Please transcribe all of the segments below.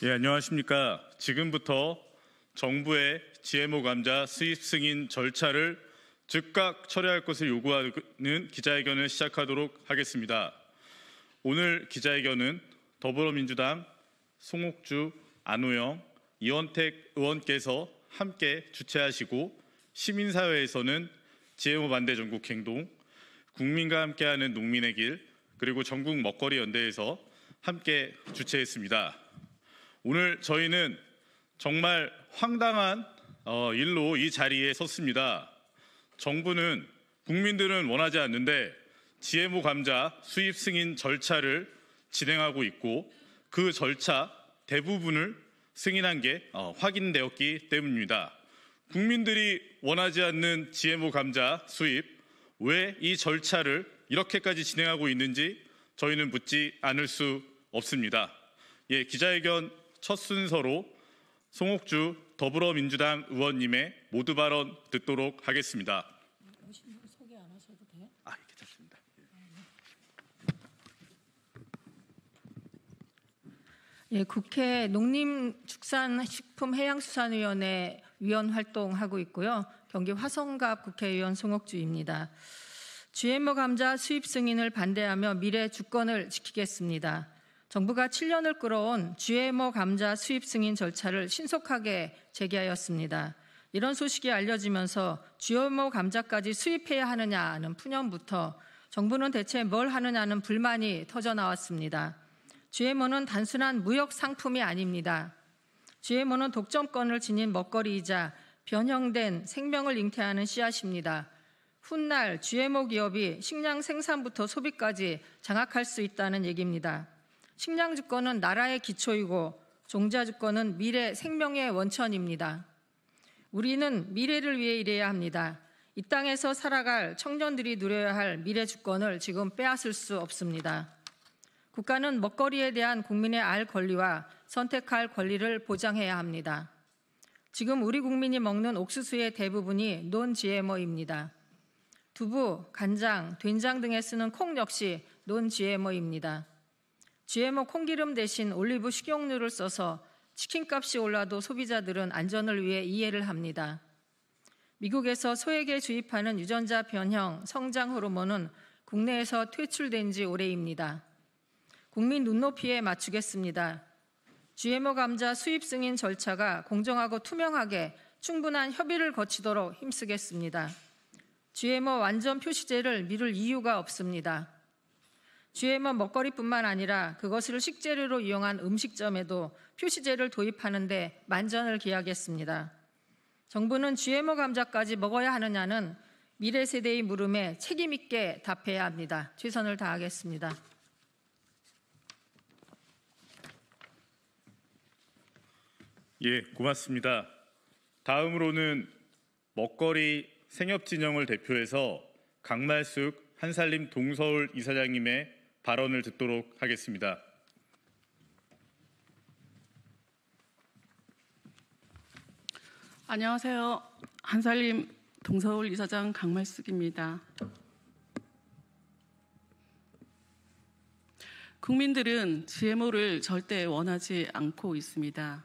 안녕하십니까. 지금부터 정부의 GMO 감자 수입 승인 절차를 즉각 처리할 것을 요구하는 기자회견을 시작하도록 하겠습니다. 오늘 기자회견은 더불어민주당 송옥주, 안호영, 이원택 의원께서 함께 주최하시고 시민사회에서는 GMO 반대 전국행동, 국민과 함께하는 농민의 길, 그리고 전국 먹거리 연대에서 함께 주최했습니다. 오늘 저희는 정말 황당한 일로 이 자리에 섰습니다. 정부는 국민들은 원하지 않는데 GMO 감자 수입 승인 절차를 진행하고 있고 그 절차 대부분을 승인한 게 확인되었기 때문입니다. 국민들이 원하지 않는 GMO 감자 수입, 왜 이 절차를 이렇게까지 진행하고 있는지 저희는 묻지 않을 수 없습니다. 기자회견 첫 순서로 송옥주 더불어민주당 의원님의 모두 발언 듣도록 하겠습니다. 소개 안 하셔도 돼요? 괜찮습니다. 국회 농림축산식품해양수산위원회 위원 활동하고 있고요. 경기 화성갑 국회의원 송옥주입니다. GMO 감자 수입 승인을 반대하며 미래 주권을 지키겠습니다. 정부가 7년을 끌어온 GMO 감자 수입 승인 절차를 신속하게 재개하였습니다. 이런 소식이 알려지면서 GMO 감자까지 수입해야 하느냐는 푸념부터 정부는 대체 뭘 하느냐는 불만이 터져나왔습니다. GMO는 단순한 무역 상품이 아닙니다. GMO는 독점권을 지닌 먹거리이자 변형된 생명을 잉태하는 씨앗입니다. 훗날 GMO 기업이 식량 생산부터 소비까지 장악할 수 있다는 얘기입니다. 식량 주권은 나라의 기초이고 종자 주권은 미래 생명의 원천입니다. 우리는 미래를 위해 일해야 합니다. 이 땅에서 살아갈 청년들이 누려야 할 미래 주권을 지금 빼앗을 수 없습니다. 국가는 먹거리에 대한 국민의 알 권리와 선택할 권리를 보장해야 합니다. 지금 우리 국민이 먹는 옥수수의 대부분이 논-GMO입니다. 두부, 간장, 된장 등에 쓰는 콩 역시 논-GMO입니다. GMO 콩기름 대신 올리브 식용유를 써서 치킨값이 올라도 소비자들은 안전을 위해 이해를 합니다. 미국에서 소에게 주입하는 유전자 변형 성장 호르몬은 국내에서 퇴출된 지 오래입니다. 국민 눈높이에 맞추겠습니다. GMO 감자 수입 승인 절차가 공정하고 투명하게 충분한 협의를 거치도록 힘쓰겠습니다. GMO 완전 표시제를 미룰 이유가 없습니다. GMO 먹거리뿐만 아니라 그것을 식재료로 이용한 음식점에도 표시제를 도입하는데 만전을 기하겠습니다. 정부는 GMO 감자까지 먹어야 하느냐는 미래 세대의 물음에 책임 있게 답해야 합니다. 최선을 다하겠습니다. 고맙습니다. 다음으로는 먹거리 생협진영을 대표해서 강말숙 한살림 동서울 이사장님의 발언을 듣도록 하겠습니다. 안녕하세요. 한살림 동서울 이사장 강말숙입니다. 국민들은 GMO를 절대 원하지 않고 있습니다.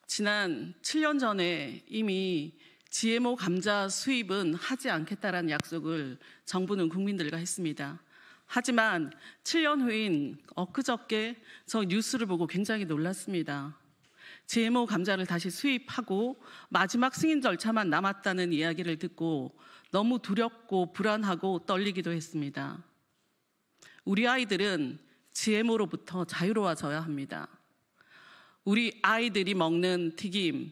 지난 7년 전에 이미 GMO 감자 수입은 하지 않겠다라는 약속을 정부는 국민들과 했습니다. 하지만 7년 후인 엊그저께 저 뉴스를 보고 굉장히 놀랐습니다. GMO 감자를 다시 수입하고 마지막 승인 절차만 남았다는 이야기를 듣고 너무 두렵고 불안하고 떨리기도 했습니다. 우리 아이들은 GMO로부터 자유로워져야 합니다. 우리 아이들이 먹는 튀김,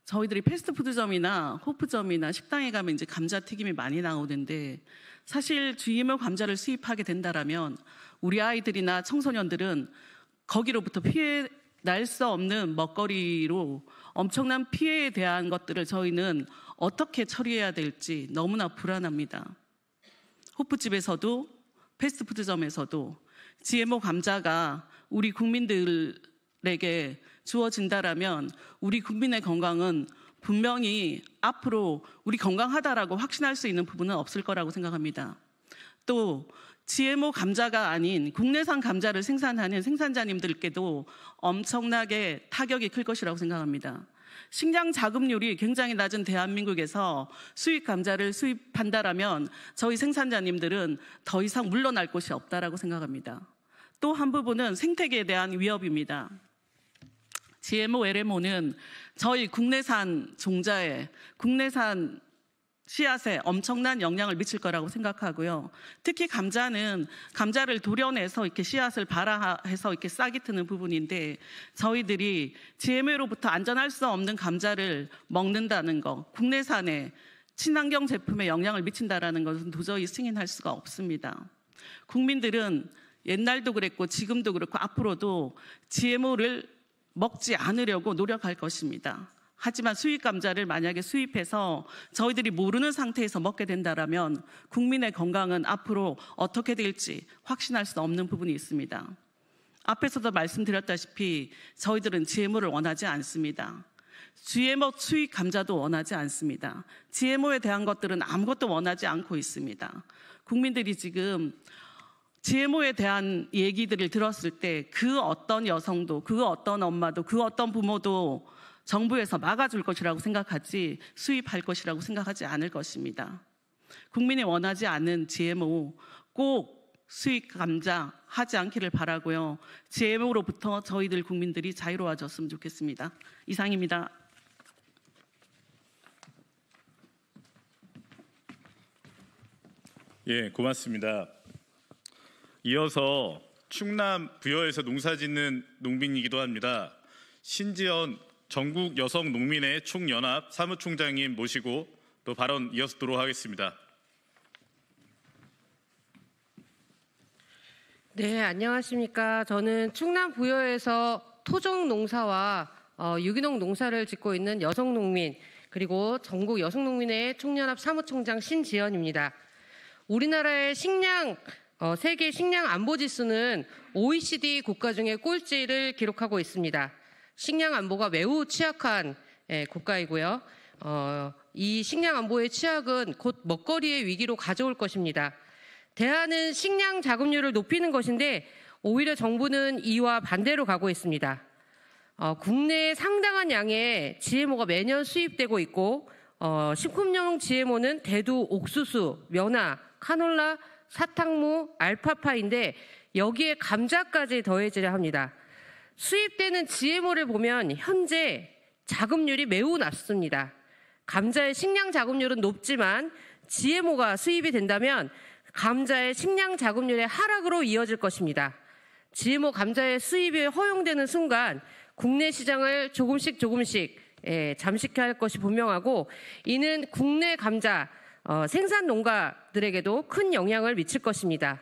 저희들이 패스트푸드점이나 호프점이나 식당에 가면 이제 감자튀김이 많이 나오는데 사실 GMO 감자를 수입하게 된다라면 우리 아이들이나 청소년들은 거기로부터 피해 날 수 없는 먹거리로 엄청난 피해에 대한 것들을 저희는 어떻게 처리해야 될지 너무나 불안합니다. 호프집에서도 패스트푸드점에서도 GMO 감자가 우리 국민들에게 주어진다라면 우리 국민의 건강은 분명히 앞으로 우리 건강하다라고 확신할 수 있는 부분은 없을 거라고 생각합니다. 또 GMO 감자가 아닌 국내산 감자를 생산하는 생산자님들께도 엄청나게 타격이 클 것이라고 생각합니다. 식량 자급률이 굉장히 낮은 대한민국에서 수입 감자를 수입한다라면 저희 생산자님들은 더 이상 물러날 곳이 없다라고 생각합니다. 또 한 부분은 생태계에 대한 위협입니다. GMO, LMO는 저희 국내산 종자에, 국내산 씨앗에 엄청난 영향을 미칠 거라고 생각하고요. 특히 감자는 감자를 도려내서 이렇게 씨앗을 발화해서 이렇게 싹이 트는 부분인데 저희들이 GMO로부터 안전할 수 없는 감자를 먹는다는 거, 국내산에 친환경 제품에 영향을 미친다라는 것은 도저히 승인할 수가 없습니다. 국민들은 옛날도 그랬고 지금도 그렇고 앞으로도 GMO를 먹지 않으려고 노력할 것입니다. 하지만 수입 감자를 만약에 수입해서 저희들이 모르는 상태에서 먹게 된다면 국민의 건강은 앞으로 어떻게 될지 확신할 수 없는 부분이 있습니다. 앞에서도 말씀드렸다시피 저희들은 GMO를 원하지 않습니다. GMO 수입 감자도 원하지 않습니다. GMO에 대한 것들은 아무것도 원하지 않고 있습니다. 국민들이 지금 GMO에 대한 얘기들을 들었을 때 그 어떤 여성도, 그 어떤 엄마도, 그 어떤 부모도 정부에서 막아줄 것이라고 생각하지 수입할 것이라고 생각하지 않을 것입니다. 국민이 원하지 않는 GMO 꼭 수입 감자 하지 않기를 바라고요. GMO로부터 저희들 국민들이 자유로워졌으면 좋겠습니다. 이상입니다. 예, 고맙습니다. 이어서 충남 부여에서 농사짓는 농민이기도 합니다. 신지연 전국 여성 농민의 총연합 사무총장님 모시고 또 발언 이어서도록 하겠습니다. 네, 안녕하십니까. 저는 충남 부여에서 토종 농사와 유기농 농사를 짓고 있는 여성 농민 그리고 전국 여성 농민의 총연합 사무총장 신지연입니다. 우리나라의 세계 식량 안보 지수는 OECD 국가 중에 꼴찌를 기록하고 있습니다. 식량 안보가 매우 취약한 국가이고요. 이 식량 안보의 취약은 곧 먹거리의 위기로 가져올 것입니다. 대안은 식량 자급률을 높이는 것인데 오히려 정부는 이와 반대로 가고 있습니다. 국내에 상당한 양의 GMO가 매년 수입되고 있고 식품용 GMO는 대두, 옥수수, 면화, 카놀라, 사탕무, 알파파인데 여기에 감자까지 더해져야 합니다. 수입되는 GMO를 보면 현재 자급률이 매우 낮습니다. 감자의 식량 자급률은 높지만 GMO가 수입이 된다면 감자의 식량 자급률의 하락으로 이어질 것입니다. GMO 감자의 수입이 허용되는 순간 국내 시장을 조금씩 잠식해야 할 것이 분명하고 이는 국내 감자 생산 농가들에게도 큰 영향을 미칠 것입니다.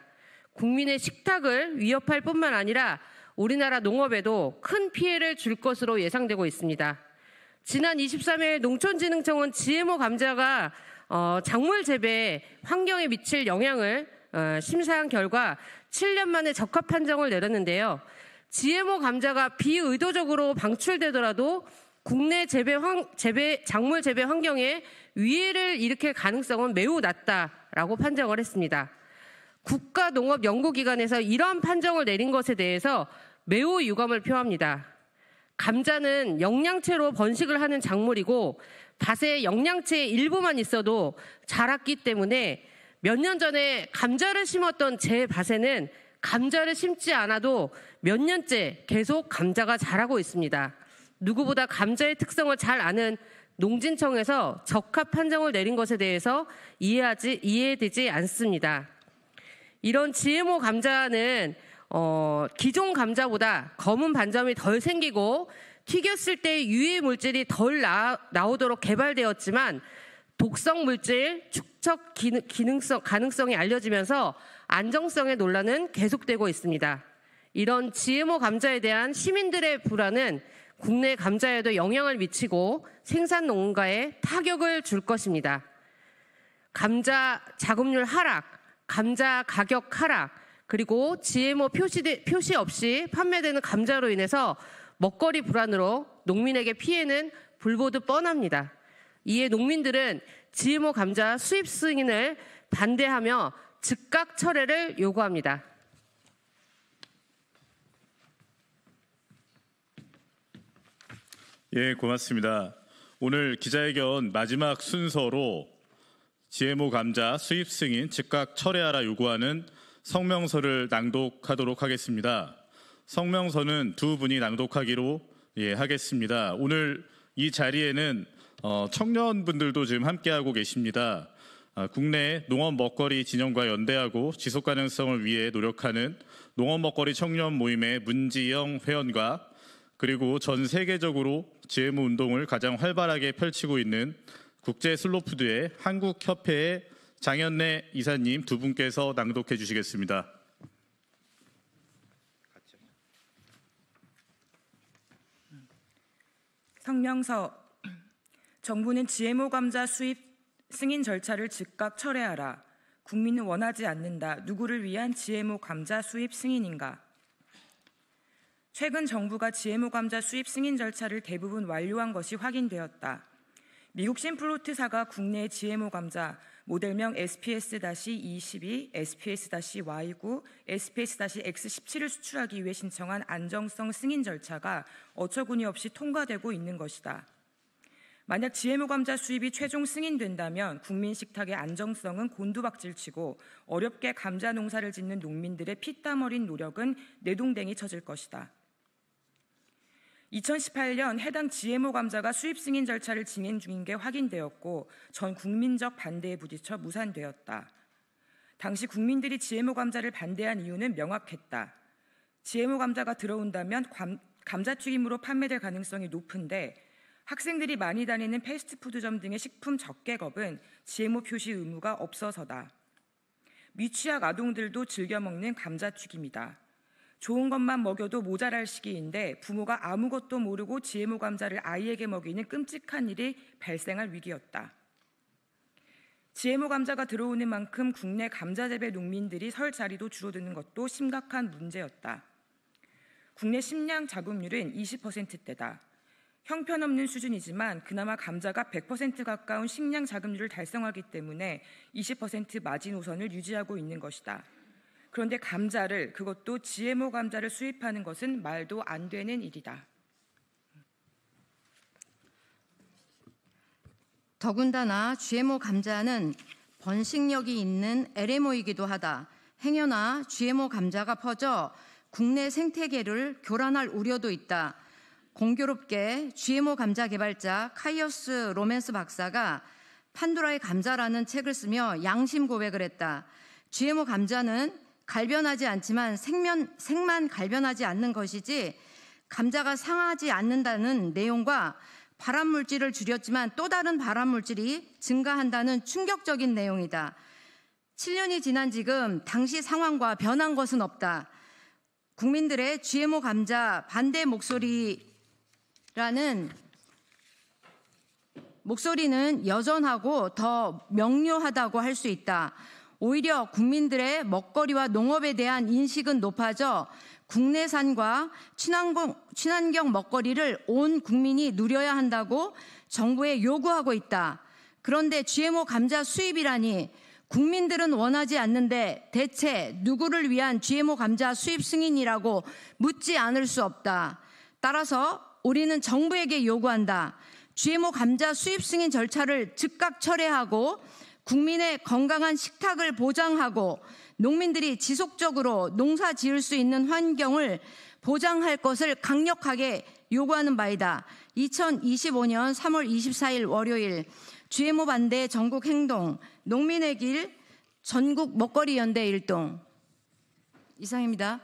국민의 식탁을 위협할 뿐만 아니라 우리나라 농업에도 큰 피해를 줄 것으로 예상되고 있습니다. 지난 23일 농촌진흥청은 GMO 감자가 작물 재배 환경에 미칠 영향을 심사한 결과 7년 만에 적합 판정을 내렸는데요. GMO 감자가 비의도적으로 방출되더라도 국내 작물 재배 환경에 위해를 일으킬 가능성은 매우 낮다라고 판정을 했습니다. 국가농업연구기관에서 이러한 판정을 내린 것에 대해서 매우 유감을 표합니다. 감자는 영양체로 번식을 하는 작물이고 밭에 영양체의 일부만 있어도 자랐기 때문에 몇 년 전에 감자를 심었던 제 밭에는 감자를 심지 않아도 몇 년째 계속 감자가 자라고 있습니다. 누구보다 감자의 특성을 잘 아는 농진청에서 적합 판정을 내린 것에 대해서 이해되지 않습니다. 이런 GMO 감자는 기존 감자보다 검은 반점이 덜 생기고 튀겼을 때 유해 물질이 덜 나오도록 개발되었지만 독성 물질 축적 가능성이 알려지면서 안정성의 논란은 계속되고 있습니다. 이런 GMO 감자에 대한 시민들의 불안은 국내 감자에도 영향을 미치고 생산 농가에 타격을 줄 것입니다. 감자 자급률 하락, 감자 가격 하락, 그리고 GMO 표시 없이 판매되는 감자로 인해서 먹거리 불안으로 농민에게 피해는 불보듯 뻔합니다. 이에 농민들은 GMO 감자 수입 승인을 반대하며 즉각 철회를 요구합니다. 예, 고맙습니다. 오늘 기자회견 마지막 순서로 GMO 감자 수입 승인 즉각 철회하라 요구하는 성명서를 낭독하도록 하겠습니다. 성명서는 두 분이 낭독하기로 하겠습니다. 오늘 이 자리에는 청년분들도 지금 함께하고 계십니다. 국내 농업 먹거리 진영과 연대하고 지속 가능성을 위해 노력하는 농업 먹거리 청년 모임의 문지영 회원과 그리고 전 세계적으로 GMO 운동을 가장 활발하게 펼치고 있는 국제 슬로푸드의 한국협회의 장현래 이사님 두 분께서 낭독해 주시겠습니다. 성명서. 정부는 GMO 감자 수입 승인 절차를 즉각 철회하라. 국민은 원하지 않는다. 누구를 위한 GMO 감자 수입 승인인가? 최근 정부가 GMO 감자 수입 승인 절차를 대부분 완료한 것이 확인되었다. 미국 심플로트사가 국내 GMO 감자 모델명 SPS-22, SPS-Y9, SPS-X17을 수출하기 위해 신청한 안정성 승인 절차가 어처구니 없이 통과되고 있는 것이다. 만약 GMO 감자 수입이 최종 승인된다면 국민 식탁의 안정성은 곤두박질치고 어렵게 감자 농사를 짓는 농민들의 피땀 어린 노력은 내동댕이 쳐질 것이다. 2018년 해당 GMO 감자가 수입 승인 절차를 진행 중인 게 확인되었고 전 국민적 반대에 부딪혀 무산되었다. 당시 국민들이 GMO 감자를 반대한 이유는 명확했다. GMO 감자가 들어온다면 감자튀김으로 판매될 가능성이 높은데 학생들이 많이 다니는 패스트푸드점 등의 식품 적개겁은 GMO 표시 의무가 없어서다. 미취학 아동들도 즐겨 먹는 감자튀김이다. 좋은 것만 먹여도 모자랄 시기인데 부모가 아무것도 모르고 GMO 감자를 아이에게 먹이는 끔찍한 일이 발생할 위기였다. GMO 감자가 들어오는 만큼 국내 감자 재배 농민들이 설 자리도 줄어드는 것도 심각한 문제였다. 국내 식량 자급률은 20%대다. 형편없는 수준이지만 그나마 감자가 100% 가까운 식량 자급률을 달성하기 때문에 20% 마지노선을 유지하고 있는 것이다. 그런데 감자를, 그것도 GMO 감자를 수입하는 것은 말도 안 되는 일이다. 더군다나 GMO 감자는 번식력이 있는 LMO이기도 하다. 행여나 GMO 감자가 퍼져 국내 생태계를 교란할 우려도 있다. 공교롭게 GMO 감자 개발자 카이어스 로맨스 박사가 판도라의 감자라는 책을 쓰며 양심 고백을 했다. GMO 감자는 갈변하지 않지만 생만 갈변하지 않는 것이지 감자가 상하지 않는다는 내용과 발암물질을 줄였지만 또 다른 발암물질이 증가한다는 충격적인 내용이다. 7년이 지난 지금 당시 상황과 변한 것은 없다. 국민들의 GMO 감자 반대 목소리는 여전하고 더 명료하다고 할 수 있다. 오히려 국민들의 먹거리와 농업에 대한 인식은 높아져 국내산과 친환경 먹거리를 온 국민이 누려야 한다고 정부에 요구하고 있다. 그런데 GMO 감자 수입이라니 국민들은 원하지 않는데 대체 누구를 위한 GMO 감자 수입 승인이라고 묻지 않을 수 없다. 따라서 우리는 정부에게 요구한다. GMO 감자 수입 승인 절차를 즉각 철회하고 국민의 건강한 식탁을 보장하고 농민들이 지속적으로 농사 지을 수 있는 환경을 보장할 것을 강력하게 요구하는 바이다. 2025년 3월 24일 월요일 GMO 반대 전국 행동 농민의 길 전국 먹거리 연대 일동 이상입니다.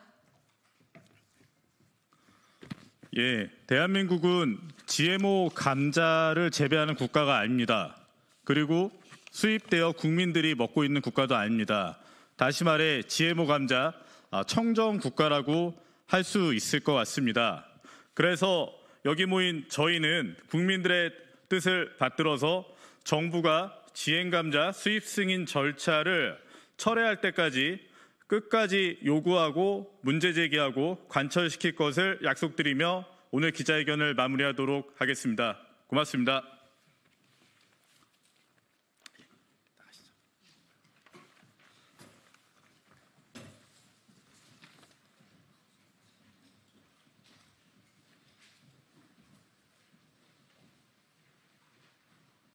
예, 대한민국은 GMO 감자를 재배하는 국가가 아닙니다. 그리고 수입되어 국민들이 먹고 있는 국가도 아닙니다. 다시 말해 GMO 감자 청정 국가라고 할 수 있을 것 같습니다. 그래서 여기 모인 저희는 국민들의 뜻을 받들어서 정부가 GM 감자 수입 승인 절차를 철회할 때까지 끝까지 요구하고 문제 제기하고 관철시킬 것을 약속드리며 오늘 기자회견을 마무리하도록 하겠습니다. 고맙습니다.